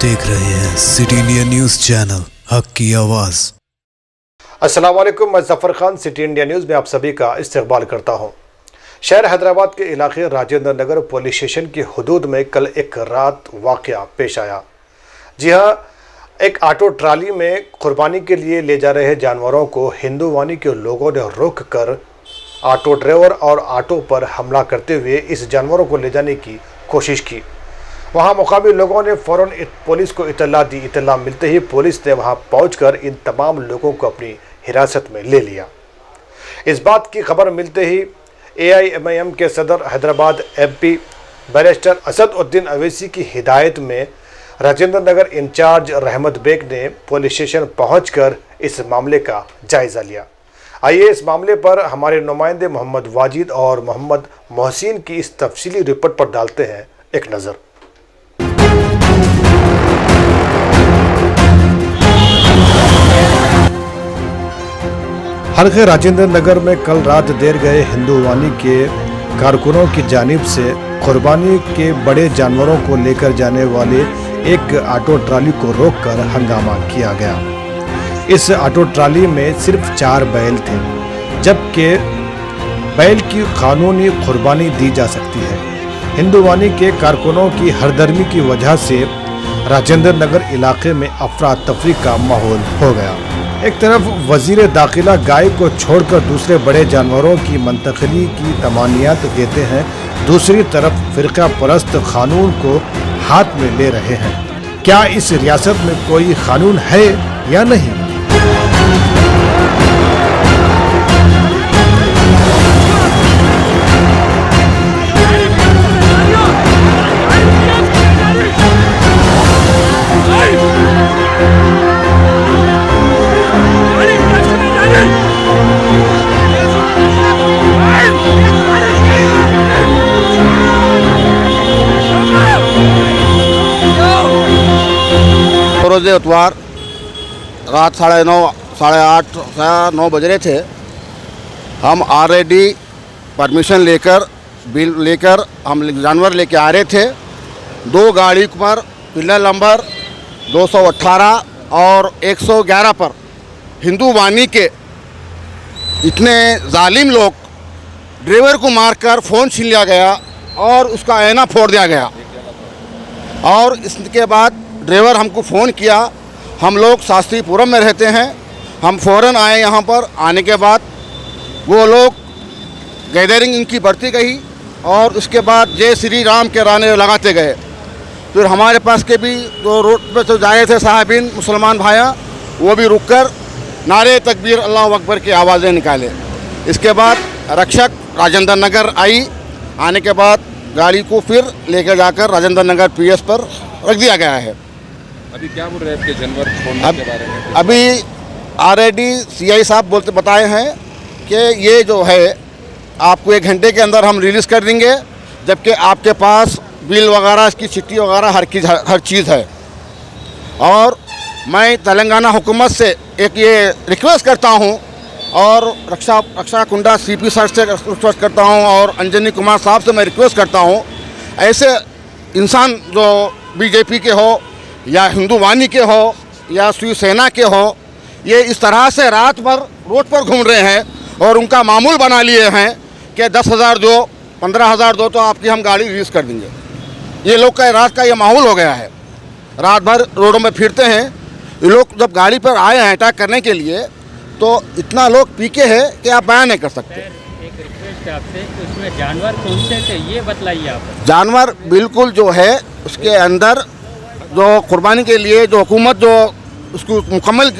देख रहे हैं सिटी इंडिया न्यूज चैनल, हक की आवाज। अस्सलाम वालेकुम, मैं Zafar Khan city India news में आप सभी का इस्तकबाल करता हूं। शहर हैदराबाद के इलाके राजेंद्र नगर पुलिस स्टेशन की हदूद में कल एक रात वाक़या पेश आया। जी हां, एक ऑटो ट्राली में कुर्बानी के लिए ले जा रहे जानवरों को हिंदुवानी के लोगों ने रोक कर ऑटो ड्राइवर और ऑटो पर हमला करते हुए इस जानवरों को ले जाने की कोशिश की। वहां मुकामी लोगों ने फ़ौरन पुलिस को इत्तला दी। इत्तला मिलते ही पुलिस ने वहां पहुंचकर इन तमाम लोगों को अपनी हिरासत में ले लिया। इस बात की खबर मिलते ही AIMIM के सदर हैदराबाद MP बैरिस्टर असदुद्दीन अवैसी की हिदायत में राजेंद्र नगर इंचार्ज रहमत बेग ने पुलिस स्टेशन पहुंचकर इस मामले का जायज़ा लिया। आइए इस मामले पर हमारे नुमाइंदे मोहम्मद वाजिद और मोहम्मद मोहसिन की इस तफसीली रिपोर्ट पर डालते हैं एक नज़र। हल्के राजेंद्र नगर में कल रात देर गए हिंदुवानी के कारकुनों की जानिब से कुर्बानी के बड़े जानवरों को लेकर जाने वाले एक ऑटो ट्राली को रोककर हंगामा किया गया। इस ऑटो ट्राली में सिर्फ 4 बैल थे, जबकि बैल की कानूनी कुर्बानी दी जा सकती है। हिंदुवानी के कारकुनों की हरदर्मी की वजह से राजेंद्र नगर इलाके में अफरा तफरी का माहौल हो गया। एक तरफ वजीर दाखिला गाय को छोड़कर दूसरे बड़े जानवरों की मुंतकिली की तमानियात देते हैं, दूसरी तरफ फिरका परस्त कानून को हाथ में ले रहे हैं। क्या इस रियासत में कोई कानून है या नहीं? रोज़ इतवार रात 9:30 बज रहे थे। हम ऑलरेडी परमिशन लेकर बिल लेकर हम जानवर लेके आ रहे थे। 2 गाड़ी पर पिलर नंबर 218 और 111 पर हिंदुवानी के इतने जालिम लोग ड्राइवर को मारकर फ़ोन छीन लिया गया और उसका आईना फोड़ दिया गया। और इसके बाद ड्राइवर हमको फ़ोन किया। हम लोग शास्त्रीपुरम में रहते हैं। हम फ़ौरन आए यहाँ पर। आने के बाद वो लोग गैदरिंग इनकी बढ़ती गई और उसके बाद जय श्री राम के राने लगाते गए। फिर हमारे पास के भी जो रोड पे तो जा रहे थे साहिबीन मुसलमान भाइयाँ, वो भी रुक कर नारे तकबीर अल्लाह अकबर की आवाज़ें निकाले। इसके बाद रक्षक राजेंद्र नगर आई। आने के बाद गाड़ी को फिर लेकर जाकर राजेंद्र नगर PS पर रख दिया गया है। अभी क्या बोल रहे हैं आपके जानवर छोड़ने के बारे में? अभी ऑलरेडी CI साहब बताए हैं कि ये जो है आपको 1 घंटे के अंदर हम रिलीज़ कर देंगे, जबकि आपके पास बिल वगैरह, इसकी चिट्ठी वगैरह हर चीज़ है। और मैं तेलंगाना हुकूमत से एक ये रिक्वेस्ट करता हूँ और रक्षा कुंडा CP सर से रिक्वेस्ट करता हूँ और अंजनी कुमार साहब से मैं रिक्वेस्ट करता हूँ, ऐसे इंसान जो BJP के हो या हिंदुवानी के हो या शिवसेना के हो, ये इस तरह से रात भर रोड पर घूम रहे हैं और उनका मामूल बना लिए हैं कि 10,000 दो, 15,000 दो तो आपकी हम गाड़ी रिलीज़ कर देंगे। ये लोग का रात का ये माहौल हो गया है। रात भर रोडों में फिरते हैं। ये लोग जब गाड़ी पर आए हैं अटैक करने के लिए, तो इतना लोग पीके हैं कि आप बयान नहीं कर सकते। एक रिक्वेस्ट है आपसे कि उसमें जानवर कौन से थे ये बताइए आप। जानवर बिल्कुल जो है उसके अंदर जो कुर्बानी के लिए जो हुकूमत जो उसको मुकम्मल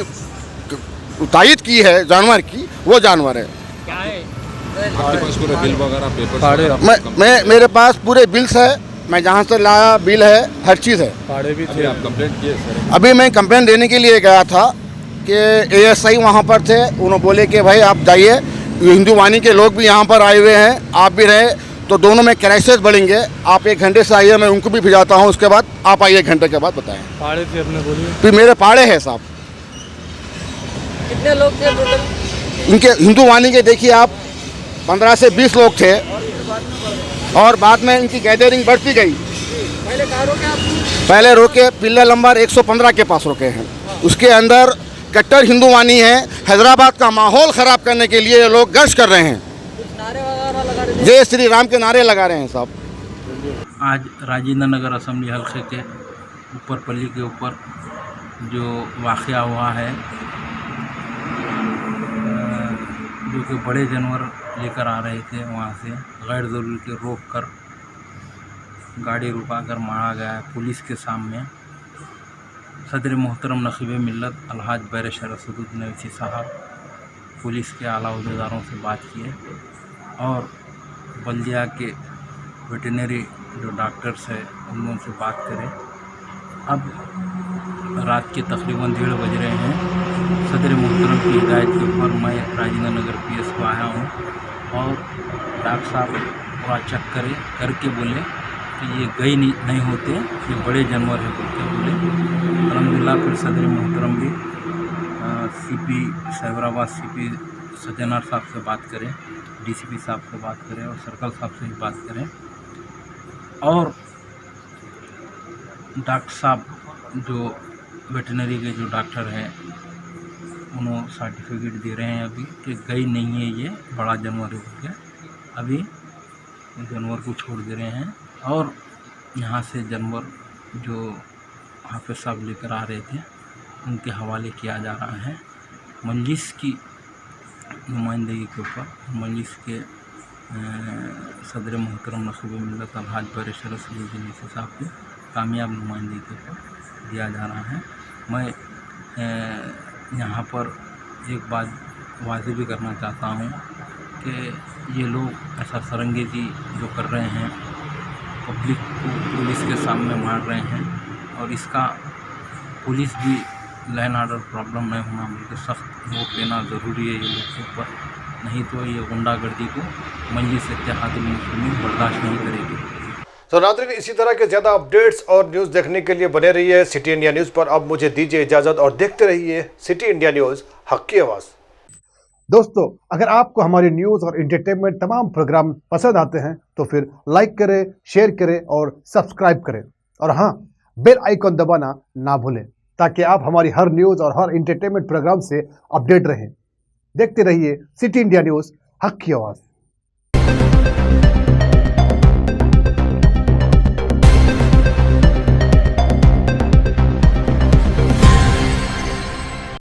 तायद की है जानवर की, वो जानवर है। क्या है आपके पास पूरे बिल वगैरह पेपर? मैं मेरे पास पूरे बिल्स है। मैं जहाँ से लाया बिल है, हर चीज़ है। पाड़े भी थे? आप कंप्लेंट किए सर? अभी मैं कंप्लेंट देने के लिए गया था कि ASI वहाँ पर थे। उन्होंने बोले कि भाई आप जाइए, हिंदुवानी के लोग भी यहाँ पर आए हुए हैं, आप भी रहे तो दोनों में क्राइसिस बढ़ेंगे। आप 1 घंटे से आइए, मैं उनको भी भिजाता हूँ। उसके बाद आप आइए 1 घंटे के बाद बताएं। पाड़े थे अपने? बोलिए। फिर मेरे पाड़े हैं साहब। कितने लोग थे टोटल? इनके हिंदुवानी के देखिए आप 15 से 20 लोग थे और बाद में इनकी गैदरिंग बढ़ती गई। पहले रोके पिल्लर नंबर 115 के पास रोके हैं। उसके अंदर कट्टर हिंदुवानी है, हैदराबाद का माहौल ख़राब करने के लिए ये लोग गश्त कर रहे हैं, जय श्री राम के नारे लगा रहे हैं साहब। आज राजेंद्र नगर असेंबली हल्के के ऊपर पल्ली के ऊपर जो वाक़या हुआ है, जो कि बड़े जानवर लेकर आ रहे थे, वहाँ से गैर ज़रूरी के रोक कर गाड़ी रुकाकर मारा गया है पुलिस के सामने। सदर मोहतरम नक़ीब मिल्लत अलहाज बैरिस्टर असदुद्दीन अवैसी साहब पुलिस के आला अहदेदारों से बात किए और बल्दिया के वेटनरी जो डॉक्टर्स है उनसे बात करें। अब रात के तकरीबन 1:30 बज रहे हैं। सदर मोहतरम की हिदायत के ऊपर मैं राजेंद्र नगर PS को आया हूँ और डॉक्टर साहब पूरा चेक करके बोले कि ये गई नहीं होते, ये बड़े जानवर हैं बोल के बोले। अलहमदिल्ला फिर सदर मोहतरम भी CP साइबराबाद CP सत्यनारायण साहब से बात करें, DCP साहब से बात करें और सर्कल साहब से भी बात करें और डॉक्टर साहब जो वेटनरी के जो डॉक्टर हैं उन्होंने सर्टिफिकेट दे रहे हैं अभी कि गई नहीं है, ये बड़ा जानवर है, अभी जानवर को छोड़ दे रहे हैं और यहाँ से जानवर जो हाफिज साहब लेकर आ रहे थे उनके हवाले किया जा रहा है। मजलिस की नुमाइंदगी के ऊपर मजलिस के सदर मोहतरम नक़ीब मिल्लत अलहाज बैरिस्टर असदुद्दीन अवैसी साहब की कामयाब नुमाइंदगी के ऊपर दिया जा रहा है। मैं यहाँ पर एक बात वाज़ेह भी करना चाहता हूँ कि ये लोग ऐसा सरंगेज़ी जो कर रहे हैं, पब्लिक को पुलिस के सामने मार रहे हैं और इसका पुलिस भी लाइन ऑर्डर प्रॉब्लम नहीं होना बल्कि सख्त वोट लेना ज़रूरी है ये लोग के ऊपर, नहीं तो ये गुंडागर्दी को मजलिस इत्तेहादुल मुस्लिमीन बर्दाश्त नहीं करेगी। तो नाज़रीन, इसी तरह के ज़्यादा अपडेट्स और न्यूज़ देखने के लिए बने रहिए सिटी इंडिया न्यूज़ पर। अब मुझे दीजिए इजाज़त और देखते रहिए सिटी इंडिया न्यूज़, हक़ की आवाज़। दोस्तों, अगर आपको हमारी न्यूज़ और एंटरटेनमेंट तमाम प्रोग्राम पसंद आते हैं तो फिर लाइक करें, शेयर करें और सब्सक्राइब करें और हाँ, बेल आइकॉन दबाना ना भूलें ताकि आप हमारी हर न्यूज़ और हर एंटरटेनमेंट प्रोग्राम से अपडेट रहें। देखते रहिए सिटी इंडिया न्यूज़, हक़ की आवाज़।